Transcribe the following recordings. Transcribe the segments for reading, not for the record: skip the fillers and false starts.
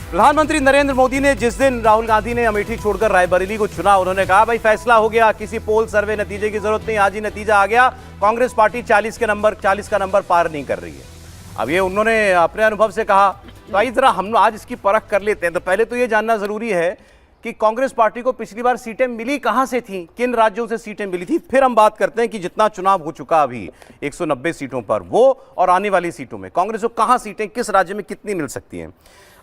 प्रधानमंत्री नरेंद्र मोदी ने जिस दिन राहुल गांधी ने अमेठी छोड़कर रायबरेली को चुना, उन्होंने कहा भाई फैसला हो गया, किसी पोल सर्वे नतीजे की जरूरत नहीं, आज ही नतीजा आ गया, कांग्रेस पार्टी 40 का नंबर पार नहीं कर रही है। अब ये उन्होंने अपने अनुभव से कहा। तो आइए जरा हम आज इसकी परख कर लेते हैं। तो पहले तो ये जानना जरूरी है कि कांग्रेस पार्टी को पिछली बार सीटें मिली कहां से थी, किन राज्यों से सीटें मिली थी। फिर हम बात करते हैं कि जितना चुनाव हो चुका अभी 190 सीटों पर, वो और आने वाली सीटों में कांग्रेस को कहां सीटें, किस राज्य में कितनी मिल सकती हैं।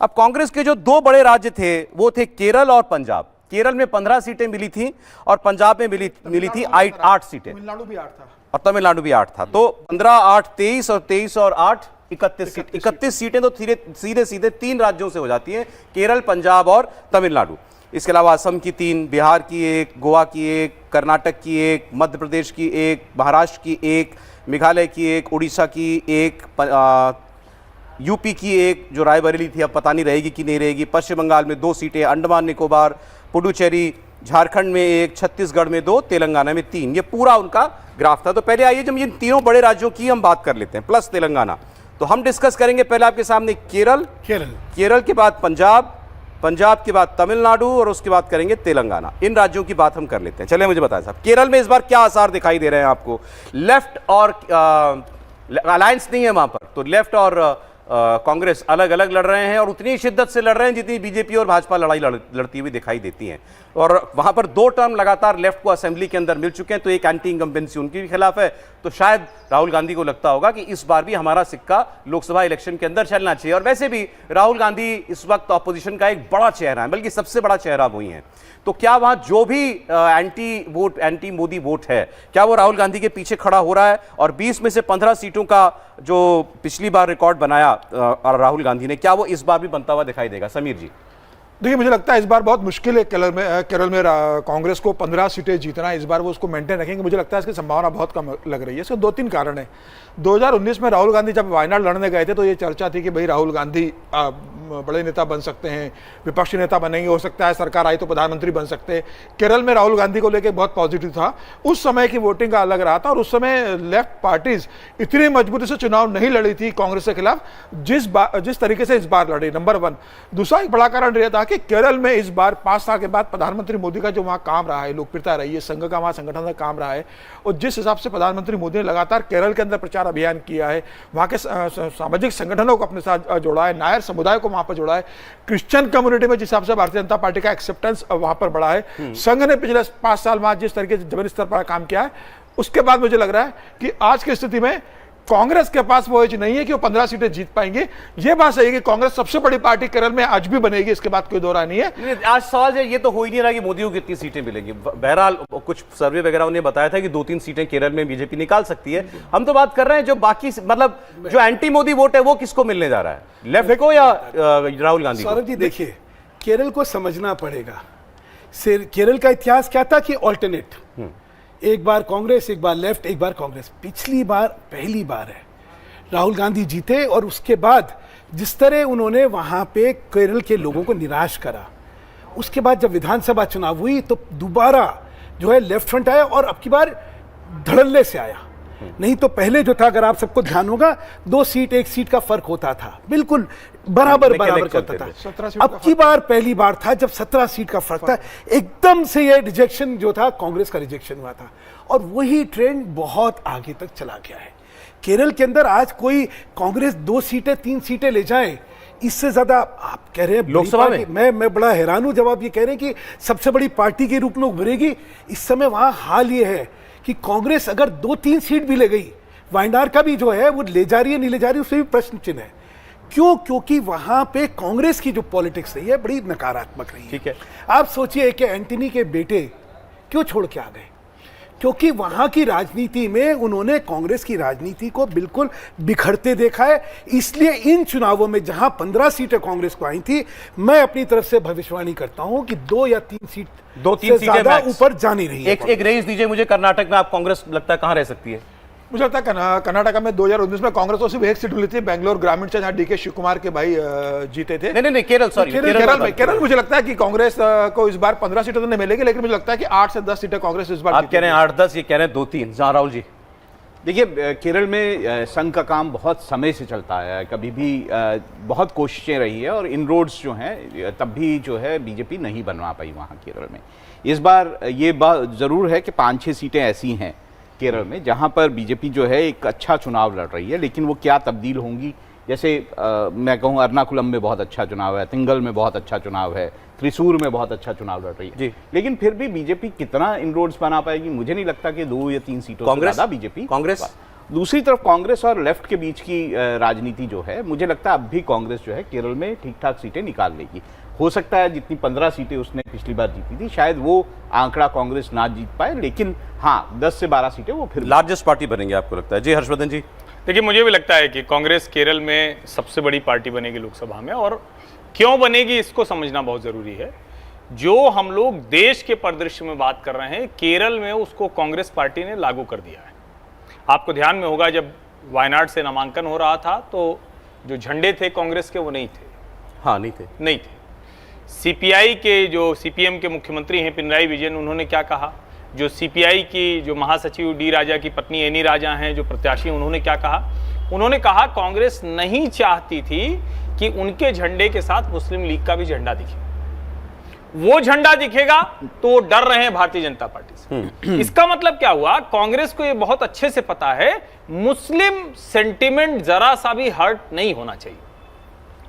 अब कांग्रेस के जो दो बड़े राज्य थे वो थे केरल और पंजाब। केरल में 15 सीटें मिली थी और पंजाब में मिली थी 8 सीटें। तमिलनाडु भी 8 था और तमिलनाडु भी 8 था। तो 15, 8, 23 और 23 और 8 31 सीटें तो सीधे सीधे 3 राज्यों से हो जाती हैं, केरल, पंजाब और तमिलनाडु। इसके अलावा असम की 3, बिहार की 1, गोवा की 1, कर्नाटक की 1, मध्य प्रदेश की 1, महाराष्ट्र की 1, मेघालय की 1, उड़ीसा की 1, यूपी की 1 जो रायबरेली थी, अब पता नहीं रहेगी कि नहीं रहेगी, पश्चिम बंगाल में 2 सीटें, अंडमान निकोबार, पुडुचेरी, झारखंड में 1, छत्तीसगढ़ में 2, तेलंगाना में 3। ये पूरा उनका ग्राफ था। तो पहले आइए जब इन तीनों बड़े राज्यों की हम बात कर लेते हैं प्लस तेलंगाना। तो हम डिस्कस करेंगे पहले आपके सामने केरल के बाद पंजाब के बाद तमिलनाडु और उसके बाद करेंगे तेलंगाना। इन राज्यों की बात हम कर लेते हैं। चलिए मुझे बताएं साहब, केरल में इस बार क्या आसार दिखाई दे रहे हैं आपको? लेफ्ट और अलायंस नहीं है वहां पर, तो लेफ्ट और कांग्रेस अलग अलग लड़ रहे हैं और उतनी शिद्दत से लड़ रहे हैं जितनी बीजेपी और भाजपा लड़ती हुई दिखाई देती हैं। और वहां पर 2 टर्म लगातार लेफ्ट को असेंबली के अंदर मिल चुके हैं, तो एक एंटी इनकम्बेंसी उनके भी खिलाफ है। तो शायद राहुल गांधी को लगता होगा कि इस बार भी हमारा सिक्का लोकसभा इलेक्शन के अंदर चलना चाहिए। और वैसे भी राहुल गांधी इस वक्त ऑपोजिशन का एक बड़ा चेहरा है, बल्कि सबसे बड़ा चेहरा वही है। तो क्या वहां जो भी एंटी मोदी वोट है, क्या वो राहुल गांधी के पीछे खड़ा हो रहा है? और 20 में से 15 सीटों का जो पिछली बार रिकॉर्ड बनाया राहुल गांधी ने, क्या वो इस बार भी बनता हुआ दिखाई देगा? समीर जी। देखिए, मुझे लगता है इस बार बहुत मुश्किल है केरल में कांग्रेस को 15 सीटें जीतना। इस बार वो उसको मेंटेन रखेंगे, मुझे लगता है इसकी संभावना बहुत कम लग रही है। इसके 2-3 कारण है। 2019 में राहुल गांधी जब वायनाड लड़ने गए थे तो ये चर्चा थी कि भाई राहुल गांधी बड़े नेता बन सकते हैं, विपक्षी नेता बनेंगे, हो सकता है सरकार आई तो प्रधानमंत्री बन सकते हैं। केरल में राहुल गांधी को लेकर बहुत पॉजिटिव था। उस समय की वोटिंग का अलग रहा था और उस समय लेफ्ट पार्टीज इतनी मजबूती से चुनाव नहीं लड़ी थी कांग्रेस के खिलाफ जिस तरीके से इस बार लड़ी, नंबर 1। दूसरा एक बड़ा कारण यह था कि केरल में इस बार 5 साल के बाद प्रधानमंत्री मोदी का जो वहाँ काम रहा है, लोकप्रियता रही है, संघ का वहाँ संगठन का काम रहा है, और जिस हिसाब से प्रधानमंत्री मोदी ने लगातार केरल के अंदर प्रचार अभियान किया है, वहाँ के सामाजिक संगठनों को अपने साथ जोड़ा है, नायर समुदाय को वहाँ पर जोड़ा है, क्रिश्चियन कम्युनिटी में जिस हिसाब से भारतीय जनता पार्टी का एक्सेप्टेंस वहाँ पर बढ़ा है, संघ ने पिछले 5 साल में जिस तरीके से जमीनी स्तर पर काम किया है, उसके बाद मुझे लग रहा है कि आज की स्थिति में कांग्रेस के पास वो एज नहीं है कि वो 15 सीटें जीत पाएंगे। ये बात सही है कि कांग्रेस सबसे बड़ी पार्टी केरल में आज भी बनेगी, इसके बाद कोई दो राय नहीं है। आज सवाल ये तो हो ही नहीं रहा कि मोदी को कितनी सीटें मिलेंगी। बहरहाल कुछ सर्वे वगैरह उन्हें बताया था कि 2-3 सीटें केरल में बीजेपी निकाल सकती है। हम तो बात कर रहे हैं जो बाकी, मतलब जो एंटी मोदी वोट है वो किसको मिलने जा रहा है, लेफ्ट को या राहुल गांधी? सौरभ जी देखिए, केरल को समझना पड़ेगा। केरल का इतिहास क्या था कि ऑल्टरनेट, एक बार कांग्रेस, एक बार लेफ्ट, एक बार कांग्रेस। पिछली बार पहली बार है राहुल गांधी जीते और उसके बाद जिस तरह उन्होंने वहां पे केरल के लोगों को निराश करा, उसके बाद जब विधानसभा चुनाव हुई तो दोबारा जो है लेफ्ट फ्रंट आया और अब की बार धड़ल्ले से आया। नहीं तो पहले जो था, अगर आप सबको ध्यान होगा, 2 सीट 1 सीट का फर्क होता था, बिल्कुल बराबर होता था। अब की बार पहली बार था जब 17 सीट का फर्क था। एकदम से ये रिजेक्शन जो था, कांग्रेस का रिजेक्शन हुआ था और वही ट्रेंड बहुत आगे तक चला गया है। केरल के अंदर आज कोई कांग्रेस 2 सीटें 3 सीटें ले जाए, इससे ज्यादा आप कह रहे हैं लोकसभा में। मैं बड़ा हैरान हूं जब आप ये कह रहे हैं कि सबसे बड़ी पार्टी के रूप में उभरेगी। इस समय वहां हाल ये है कि कांग्रेस अगर 2-3 सीट भी ले गई, वायनाड का भी जो है वो ले जा रही है नहीं ले जा रही, उससे भी प्रश्न चिन्ह है। क्यों? क्योंकि वहां पे कांग्रेस की जो पॉलिटिक्स रही है बड़ी नकारात्मक रही है। ठीक है, आप सोचिए कि एंटनी के बेटे क्यों छोड़ के आ गए? क्योंकि वहां की राजनीति में उन्होंने कांग्रेस की राजनीति को बिल्कुल बिखरते देखा है। इसलिए इन चुनावों में जहां 15 सीटें कांग्रेस को आई थी, मैं अपनी तरफ से भविष्यवाणी करता हूं कि 2 या 3 सीट, 2-3 सीटें ऊपर जानी रही है। एक रेंज दीजिए मुझे, कर्नाटक में आप कांग्रेस लगता है कहां रह सकती है? मुझे लगता है कर्नाटक में 2019 में कांग्रेस को सिर्फ 1 सीट मिली थी, बेंगलोर ग्रामीण से, जहां डीके शिव कुमार के भाई जीते थे। नहीं, केरल, सॉरी, केरल मुझे लगता है कि कांग्रेस को इस बार 15 सीटें तो नहीं मिलेगी, लेकिन मुझे लगता है कि 8 से 10 सीटें कांग्रेस इस बार। आप कह रहे हैं 8-10, ये कह रहे हैं 2-3। राहुल जी देखिए, केरल में संघ का काम बहुत समय से चलता है, कभी भी बहुत कोशिशें रही है और इनरोड्स जो हैं तब भी जो है बीजेपी नहीं बनवा पाई वहाँ केरल में। इस बार ये बात ज़रूर है कि 5-6 सीटें ऐसी हैं केरल में जहाँ पर बीजेपी जो है एक अच्छा चुनाव लड़ रही है, लेकिन वो क्या तब्दील होंगी, जैसे मैं कहूँ एर्नाकुलम में बहुत अच्छा चुनाव है, तिंगल में बहुत अच्छा चुनाव है, त्रिशूर में बहुत अच्छा चुनाव लड़ रही है जी। लेकिन फिर भी बीजेपी कितना इनरोड्स बना पाएगी, मुझे नहीं लगता कि 2 या 3 सीटों से कांग्रेस ज़्यादा बीजेपी। कांग्रेस दूसरी तरफ कांग्रेस और लेफ्ट के बीच की राजनीति जो है, मुझे लगता है अब भी कांग्रेस जो है केरल में ठीक ठाक सीटें निकाल लेगी। हो सकता है जितनी 15 सीटें उसने पिछली बार जीती थी शायद वो आंकड़ा कांग्रेस ना जीत पाए, लेकिन हाँ 10 से 12 सीटें वो फिर लार्जेस्ट पार्टी बनेंगे आपको लगता है? जी हर्षवर्धन जी। देखिए, मुझे भी लगता है कि कांग्रेस केरल में सबसे बड़ी पार्टी बनेगी लोकसभा में, और क्यों बनेगी इसको समझना बहुत ज़रूरी है। जो हम लोग देश के परिदृश्य में बात कर रहे हैं, केरल में उसको कांग्रेस पार्टी ने लागू कर दिया है। आपको ध्यान में होगा जब वायनाड से नामांकन हो रहा था तो जो झंडे थे कांग्रेस के वो नहीं थे। हाँ नहीं थे। सीपीआई के जो सीपीएम के मुख्यमंत्री हैं पिनराई विजयन, उन्होंने क्या कहा? जो सीपीआई की जो महासचिव डी राजा की पत्नी एनी राजा हैं जो प्रत्याशी, उन्होंने क्या कहा? उन्होंने कहा कांग्रेस नहीं चाहती थी कि उनके झंडे के साथ मुस्लिम लीग का भी झंडा दिखे। वो झंडा दिखेगा तो वो डर रहे हैं भारतीय जनता पार्टी से। इसका मतलब क्या हुआ? कांग्रेस को ये बहुत अच्छे से पता है मुस्लिम सेंटिमेंट जरा सा भी हर्ट नहीं होना चाहिए।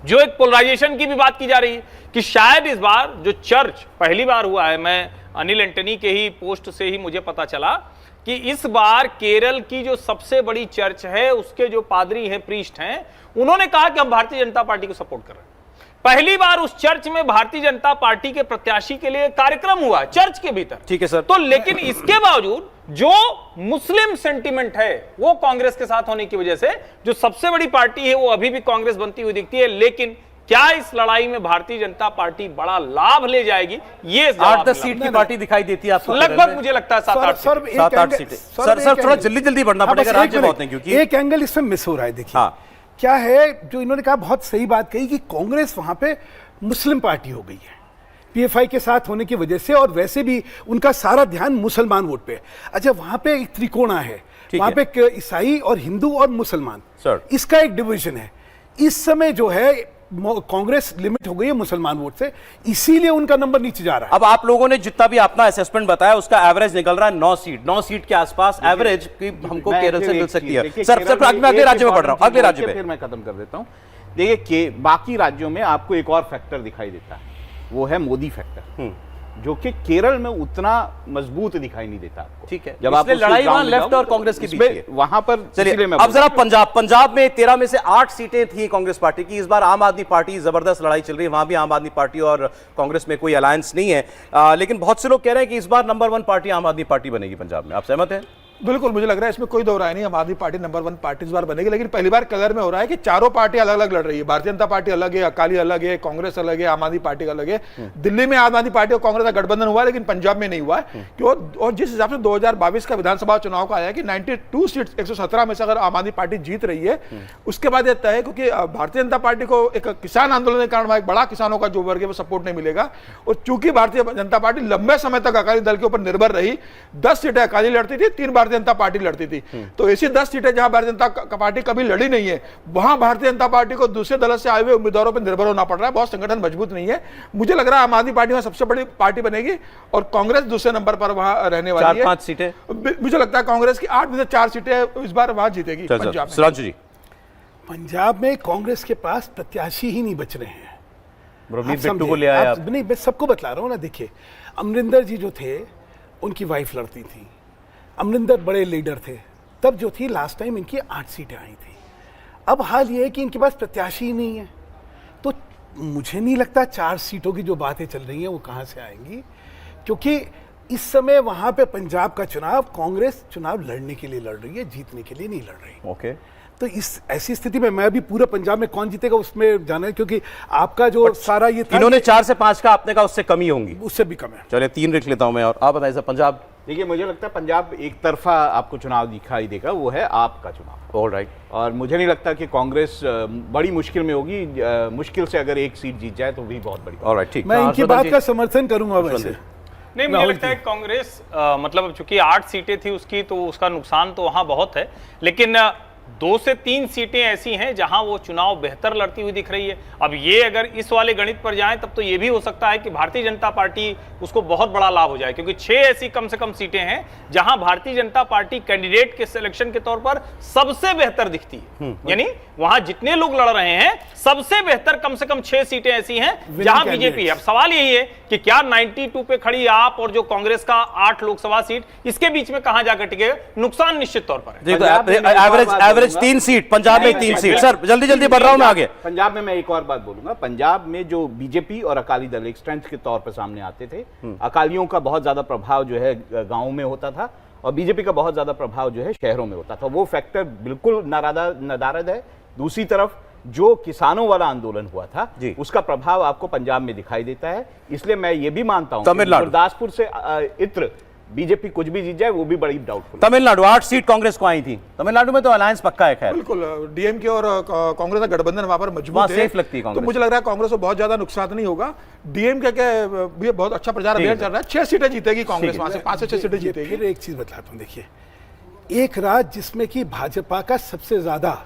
जो एक पोलराइजेशन की भी बात की जा रही है कि शायद इस बार जो चर्च पहली बार हुआ है, मैं अनिल एंटनी के ही पोस्ट से ही मुझे पता चला कि इस बार केरल की जो सबसे बड़ी चर्च है उसके जो पादरी हैं, प्रीस्ट हैं, उन्होंने कहा कि हम भारतीय जनता पार्टी को सपोर्ट कर रहे हैं। पहली बार उस चर्च में भारतीय जनता पार्टी के प्रत्याशी के लिए कार्यक्रम हुआ चर्च के भीतर। ठीक है सर। तो लेकिन इसके बावजूद जो मुस्लिम सेंटिमेंट है वो कांग्रेस के साथ होने की वजह से जो सबसे बड़ी पार्टी है वो अभी भी कांग्रेस बनती हुई दिखती है। लेकिन क्या इस लड़ाई में भारतीय जनता पार्टी बड़ा लाभ ले जाएगी? ये 8-10 सीट की पार्टी दिखाई देती है आपको? लगभग मुझे लगता है 7-8 सीटें। सर थोड़ा जल्दी जल्दी बढ़ना पड़ेगा, राज्य बहुत है क्योंकि एक एंगल इसमें मिस हो रहा है। देखिए हाँ। क्या है जो इन्होंने कहा, बहुत सही बात कही कि कांग्रेस वहां पे मुस्लिम पार्टी हो गई है पीएफआई के साथ होने की वजह से, और वैसे भी उनका सारा ध्यान मुसलमान वोट पे है। अच्छा, वहां पे एक त्रिकोणा है, वहां पे ईसाई और हिंदू और मुसलमान, इसका एक डिवीजन है। इस समय जो है कांग्रेस लिमिट हो गई है मुसलमान वोट से, इसीलिए उनका नंबर नीचे जा रहा है। अब आप लोगों ने जितना भी अपना असेसमेंट बताया उसका एवरेज निकल रहा है 9 सीट के आसपास एवरेज की हमको केरल से मिल सकती है। सर अगले राज्य में बढ़ रहा हूं, अगले राज्य में फिर मैं खत्म कर देता हूं। देखिए बाकी राज्यों में आपको एक और फैक्टर दिखाई देता है, वो है मोदी फैक्टर, जो कि केरल में उतना मजबूत दिखाई नहीं देता आपको। ठीक है, जब आप लड़ाई वहां लेफ्ट और कांग्रेस के बीच है वहां पर। चलिए अब जरा पंजाब में 13 में से 8 सीटें थी कांग्रेस पार्टी की। इस बार आम आदमी पार्टी जबरदस्त लड़ाई चल रही है, वहां भी आम आदमी पार्टी और कांग्रेस में कोई अलायंस नहीं है, लेकिन बहुत से लोग कह रहे हैं कि इस बार नंबर 1 पार्टी आम आदमी पार्टी बनेगी पंजाब में। आप सहमत हैं? बिल्कुल, मुझे लग रहा है इसमें कोई दो राय नहीं, आम आदमी पार्टी नंबर 1 पार्टी इस बार बनेगी। लेकिन पहली बार कलर में हो रहा है कि चारों पार्टी अलग अलग लड़ रही है। भारतीय जनता पार्टी अलग है, अकाली अलग है, कांग्रेस अलग है, आम आदमी पार्टी अलग है। दिल्ली में आम आदमी पार्टी और कांग्रेस का गठबंधन हुआ है, लेकिन पंजाब में नहीं हुआ है। क्यों? और जिस हिसाब से 2022 का विधानसभा चुनाव का आया कि 92 सीट 117 में से अगर आम आदमी पार्टी जीत रही है, उसके बाद यह तय है, क्योंकि भारतीय जनता पार्टी को एक किसान आंदोलन के कारण एक बड़ा किसानों का जो वर्ग है वो सपोर्ट नहीं मिलेगा। और चूंकि भारतीय जनता पार्टी लंबे समय तक अकाली दल के ऊपर निर्भर रही, 10 सीटें अकाली लड़ती थी, 3 भारतीय जनता पार्टी लड़ती थी। तो ऐसी 10 सीटें जहां भारतीय जनता पार्टी कभी लड़ी नहीं है, वहां भारतीय जनता पार्टी को दूसरे दल से आए हुए उम्मीदवारों पर निर्भर होना पड़ रहा है। बहुत संगठन मजबूत नहीं है। मुझे लग रहा है आम आदमी पार्टी में सबसे बड़ी पार्टी बनेगी और कांग्रेस दूसरे नंबर पर वहां रहने वाली है। 4-5 सीटें मुझे लगता है कांग्रेस की 8 में से 4 सीटें इस बार वहां जीतेगी पंजाब में। सुधांशु जी, पंजाब में कांग्रेस के पास प्रत्याशी ही नहीं बच रहे हैं। रवनीत बिट्टू को ले आया आप। नहीं, मैं सबको बतला रहा हूं ना। देखिए, अमरिंदर जी जो थे उनकी वाइफ लड़ती थी, अमरिंदर बड़े लीडर थे, तब जो थी लास्ट टाइम इनकी 8 सीटें आई थी। अब हाल ये है कि इनके पास प्रत्याशी ही नहीं है, तो मुझे नहीं लगता 4 सीटों की जो बातें चल रही हैं वो कहां से आएंगी, क्योंकि इस समय वहां पे पंजाब का चुनाव कांग्रेस चुनाव लड़ने के लिए लड़ रही है, जीतने के लिए नहीं लड़ रही। ओके, तो इस ऐसी स्थिति में मैं भी पूरे पंजाब में कौन जीतेगा उसमें जाना है, क्योंकि आपका जो सारा ये था, इन्होंने 4 से 5 का आपने कहा, उससे कमी होंगी, उससे भी कम है। चलिए 3 लिख लेता हूं मैं। और आप बताइए सर पंजाब। देखिए मुझे लगता है पंजाब एक तरफा आपको चुनाव दिखाई देगा, वो है आप का चुनाव। ऑलराइट। और मुझे नहीं लगता कि कांग्रेस बड़ी मुश्किल में होगी, मुश्किल से अगर 1 सीट जीत जाए तो भी बहुत बड़ी। ऑलराइट, ठीक। मैं इनकी बात का समर्थन करूंगा। वैसे नहीं, मुझे राहुल लगता है की। कांग्रेस मतलब चूंकि 8 सीटें थी उसकी, तो उसका नुकसान तो वहां बहुत है, लेकिन 2 से 3 सीटें ऐसी हैं जहां वो चुनाव बेहतर लड़ती हुई दिख रही है। अब ये अगर इस वाले गणित पर जाएं तब तो ये भी हो सकता है कि भारतीय जनता पार्टी उसको बहुत बड़ा लाभ हो जाए, क्योंकि 6 ऐसी कम से कम सीटें हैं जहां भारतीय जनता पार्टी कैंडिडेट के सिलेक्शन के तौर पर सबसे बेहतर दिखती है। यानी वहां जितने लोग लड़ रहे हैं सबसे बेहतर कम से कम 6 सीटें ऐसी हैं जहां बीजेपी है। अब सवाल यही है कि क्या 92 पे खड़ी आप और जो कांग्रेस का 8 लोकसभा सीट, इसके बीच में कहां जाकर टिकेगा? नुकसान निश्चित तौर पर है। जी, तो पंजाब में मैं एक और एवरेज बात एवरेज बोलूंगा। 3 सीट, पंजाब में 3 सीट। सर जल्दी जल्दी बढ़ रहा हूं मैं आगे। पंजाब में मैं एक और बात बोलूंगा। पंजाब में जो बीजेपी और अकाली दल एक स्ट्रेंथ के तौर पर सामने आते थे, अकालियों का बहुत ज्यादा प्रभाव जो है गांवों में होता था और बीजेपी का बहुत ज्यादा प्रभाव जो है शहरों में होता था। वो फैक्टर बिल्कुल नदारद है। दूसरी तरफ जो किसानों वाला आंदोलन हुआ था जी, उसका प्रभाव आपको पंजाब में दिखाई देता है। इसलिए मैं ये भी मानता हूं कि तमिलनाडु, गुरदासपुर से इत्र बीजेपी कुछ भी जीत जाए वो भी बड़ी डाउटफुल। तमिलनाडु 8 सीट कांग्रेस को आई थी। तमिलनाडु में तो अलायंस पक्का है। खैर बिल्कुल, डीएमके और कांग्रेस का गठबंधन वहां पर वहां मजबूत है, सेफ लगती है तो कांग्रेस। मुझे लग रहा है कांग्रेस को बहुत ज्यादा नुकसान नहीं होगा। डीएमके के भी बहुत अच्छा प्रचार अभियान चल रहा है, 6 सीटें जीतेगी कांग्रेस, वहां से 5 से 6 सीटें ये जीतेगी। फिर एक चीज बतलाता हूं, देखिए, एक राज्य जिसमें कि भाजपा का सबसे ज्यादा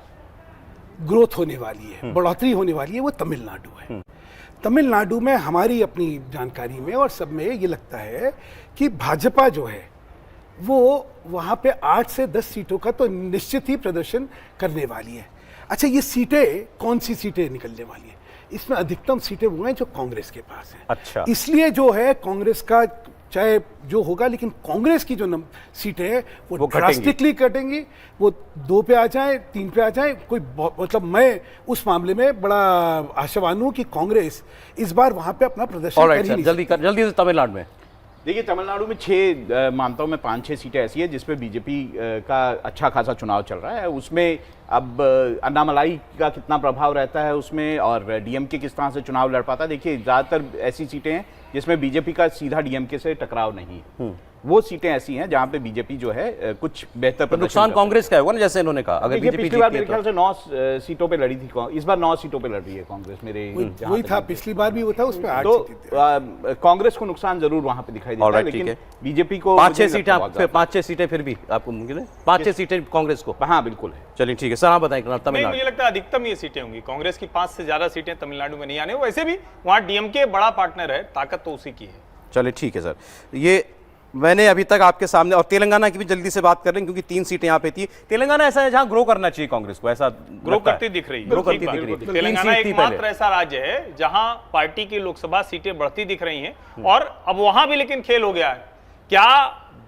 ग्रोथ होने वाली है, बढ़ोतरी होने वाली है, वो तमिलनाडु है। तमिलनाडु में हमारी अपनी जानकारी में और सब में ये लगता है कि भाजपा जो है वो वहां पे 8 से 10 सीटों का तो निश्चित ही प्रदर्शन करने वाली है। अच्छा, ये सीटें कौन सी सीटें निकलने वाली है? इसमें अधिकतम सीटें वो हैं जो कांग्रेस के पास हैं। अच्छा। इसलिए जो है कांग्रेस का चाहे जो होगा, लेकिन कांग्रेस की जो सीटें हैं वो घटेंगी। ड्रास्टिकली कटेंगी। वो 2 पे आ जाए, 3 पे आ जाए, कोई मतलब मैं उस मामले में बड़ा आशावान हूं कि कांग्रेस इस बार वहां पे अपना प्रदर्शन कर ऑलराइट ही सर, नहीं जल्दी सकती। जल्दी से तमिलनाडु में। देखिए, तमिलनाडु में 6 मानता हूं मैं 5-6 सीटें ऐसी है जिसपे बीजेपी का अच्छा खासा चुनाव चल रहा है। उसमें अब अन्नामलाई का कितना प्रभाव रहता है उसमें, और डीएमके किस तरह से चुनाव लड़ पाता है। देखिए, ज्यादातर ऐसी सीटें हैं जिसमें बीजेपी का सीधा डीएमके से टकराव नहीं है। वो सीटें ऐसी हैं जहां पे बीजेपी जो है कुछ बेहतर तो प्रदर्शन नुकसान करता है। कांग्रेस का होगा ना, जैसे इन्होंने कहा। अगर देखिए, बीजेपी पिछली बार जीतती है मेरे ख्याल से 9 सीटों पे लड़ी थी, इस बार 9 सीटों पे लड़ रही है कांग्रेस। मेरे जहां वही तक था, मुझे- पिछली बार भी वो था, उसमें 8 तो सीटें थी। कांग्रेस को नुकसान जरूर वहां पे दिखाई देता है, ऑलराइट, ठीक लेकिन है। बीजेपी को 5-6 मुझे सीटें लगता है आप, बहुत ज्यादा। 5-6 सीटें फिर भी आपको मुमकिन है? 5-6 सीटें कांग्रेस को। हाँ, बिल्कुल है। चलिए ठीक है सर, आप बताएं नहीं, तमिलनाडु। मुझे लगता है अधिकतम ये सीटें होंगी कांग्रेस की। 5 से ज्यादा सीटें तमिलनाडु में नहीं आने। वैसे भी वहां डीएमके बड़ा पार्टनर है, ताकत तो उसी की है। चलिए ठीक है सर, ये मैंने अभी तक आपके सामने, और तेलंगाना की भी जल्दी से बात कर रहे हैं क्योंकि 3 सीटें यहाँ पे थी। तेलंगाना ऐसा है जहां ग्रो करना चाहिए कांग्रेस को, ऐसा ग्रो लगता है। करती दिख रही है। ग्रो ठीक करती बात। दिख रही है। 3 तेलंगाना सीट थी एकमात्र पहले। ऐसा राज्य है जहां पार्टी की लोकसभा सीटें बढ़ती दिख रही हैं, और अब वहां भी लेकिन खेल हो गया है। क्या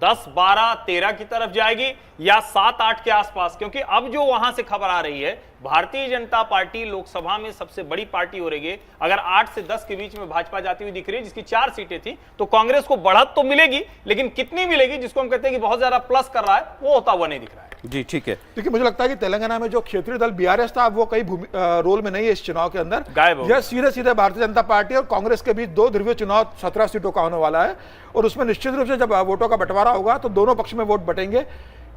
10, 12, 13 की तरफ जाएगी या 7, 8 के आसपास? क्योंकि अब जो वहां से खबर आ रही है, भारतीय जनता पार्टी लोकसभा में सबसे बड़ी पार्टी हो रही है। अगर 8 से 10 के बीच में भाजपा जाती हुई दिख रही है, जिसकी 4 सीटें थी, तो कांग्रेस को बढ़त तो मिलेगी, लेकिन कितनी मिलेगी, जिसको हम कहते हैं कि बहुत ज्यादा प्लस कर रहा है, वो होता हुआ नहीं दिख रहा है। जी ठीक है। देखिए, मुझे लगता है कि तेलंगाना में जो क्षेत्रीय दल बीआरएस था, वो कई रोल में नहीं है इस चुनाव के अंदर। गायब हो गया। यह सीधे सीधे भारतीय जनता पार्टी और कांग्रेस के बीच 2 ध्रुवीय चुनाव 17 सीटों का होने वाला है, और उसमें निश्चित रूप से जब वोटों का बंटवारा होगा तो दोनों पक्ष में वोट बटेंगे।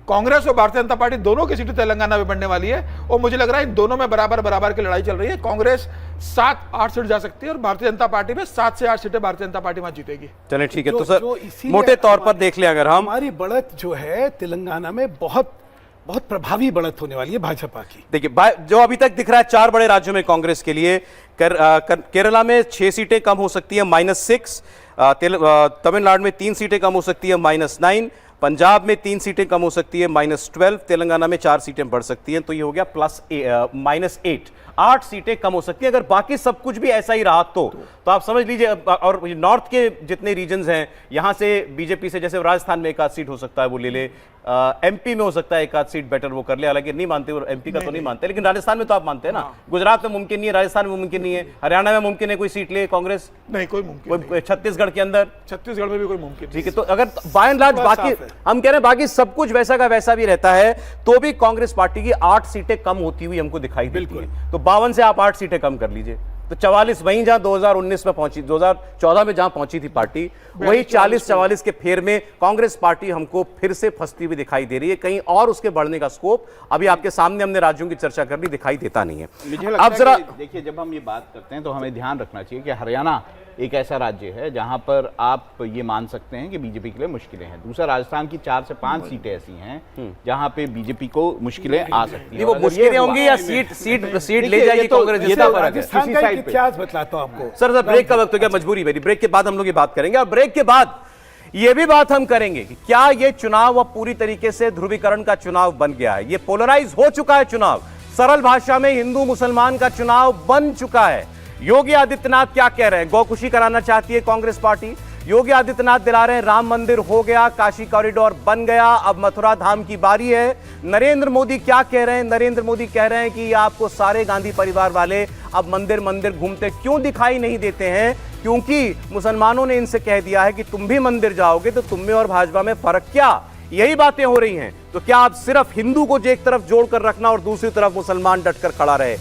कांग्रेस और भारतीय जनता पार्टी दोनों की सीटें तेलंगाना में बनने वाली है, और मुझे लग रहा है इन दोनों में बराबर बराबर की लड़ाई चल रही है। कांग्रेस 7-8 सीट जा सकती है और भारतीय जनता पार्टी में 7 से 8 सीटें भारतीय जनता पार्टी वहां जीतेगी। चलिए ठीक है, तो जो सर इसीलिए मोटे तौर पर हमारी- देख लें अगर हम, हमारी बढ़त जो है तेलंगाना में बहुत बहुत प्रभावी बढ़त होने वाली है भाजपा की। देखिए जो अभी तक दिख रहा है 4 बड़े राज्यों में कांग्रेस के लिए, केरला में 6 सीटें कम हो सकती है -6, तमिलनाडु में 3 सीटें कम हो सकती है -9, पंजाब में 3 सीटें कम हो सकती है -12, तेलंगाना में 4 सीटें बढ़ सकती हैं, तो ये हो गया +8, 8 सीटें कम हो सकती हैं। अगर बाकी सब कुछ भी ऐसा ही रहा तो आप समझ लीजिए। और नॉर्थ के जितने रीजन्स हैं, यहां से बीजेपी से, जैसे राजस्थान में 1 आध सीट हो सकता है वो ले ले, एमपी में हो सकता है 1 आध सीट बेटर वो कर ले, हालांकि नहीं मानते, एमपी का तो नहीं मानते, लेकिन राजस्थान में तो आप मानते हैं ना। गुजरात में मुमकिन नहीं है, राजस्थान में मुमकिन नहीं है, हरियाणा में मुमकिन है कोई सीट ले कांग्रेस, नहीं, कोई मुमकिन नहीं। कोई छत्तीसगढ़ के अंदर, छत्तीसगढ़ में भी कोई मुमकिन नहीं। ठीक है। तो अगर बाय एंड लार्ज बाकी साफ है। हम कह रहे हैं बाकी सब कुछ वैसा का वैसा भी रहता है, तो भी कांग्रेस पार्टी की 8 सीटें कम होती हुई हमको दिखाई देती है। तो 52 से आप 8 सीटें कम कर लीजिए, तो 44 वहीं जहां 2019 में पहुंची, 2014 में जहां पहुंची थी पार्टी, वही 40-44 के फेर में कांग्रेस पार्टी हमको फिर से फंसती हुई दिखाई दे रही है। कहीं और उसके बढ़ने का स्कोप अभी आपके सामने हमने राज्यों की चर्चा कर ली, दिखाई देता नहीं है। मुझे लगता अब है जरा कि देखिए, जब हम ये बात करते हैं तो हमें ध्यान रखना चाहिए कि हरियाणा एक ऐसा राज्य है जहां पर आप ये मान सकते हैं कि बीजेपी के लिए मुश्किलें हैं। दूसरा, राजस्थान की 4 से 5 सीटें ऐसी हैं जहां पे बीजेपी को मुश्किलें आ सकती हैं। नहीं, वो और अगर ये मुश्किलें हुआ- होंगी या सीट ले देखिए, जाएगी ये तो- कांग्रेस, ये जितना तो फर्क है। राजस्थान किसी का साइड एक पे। इतिहास बतलाता हूं आपको। सर ब्रेक का वक्त हो गया, मजबूरी मेरी, ब्रेक के बाद हम लोग ये बात करेंगे। और ब्रेक के बाद ये भी बात हम करेंगे कि क्या ये चुनाव अब पूरी तरीके से ध्रुवीकरण का चुनाव बन गया है, ये पोलराइज हो चुका है चुनाव, सरल भाषा में हिंदू मुसलमान का चुनाव बन चुका है। योगी आदित्यनाथ क्या कह रहे हैं? गौकुशी कराना चाहती है कांग्रेस पार्टी। योगी आदित्यनाथ दिला रहे हैं राम मंदिर हो गया, काशी कॉरिडोर बन गया, अब मथुरा धाम की बारी है। नरेंद्र मोदी क्या कह रहे हैं? नरेंद्र मोदी कह रहे हैं कि आपको सारे गांधी परिवार वाले अब मंदिर मंदिर घूमते क्यों दिखाई नहीं देते हैं, क्योंकि मुसलमानों ने इनसे कह दिया है कि तुम भी मंदिर जाओगे तो तुम में और भाजपा में फर्क क्या। यही बातें हो रही हैं। तो क्या आप सिर्फ हिंदू को एक तरफ जोड़कर रखना और दूसरी तरफ मुसलमान डटकर खड़ा रहे?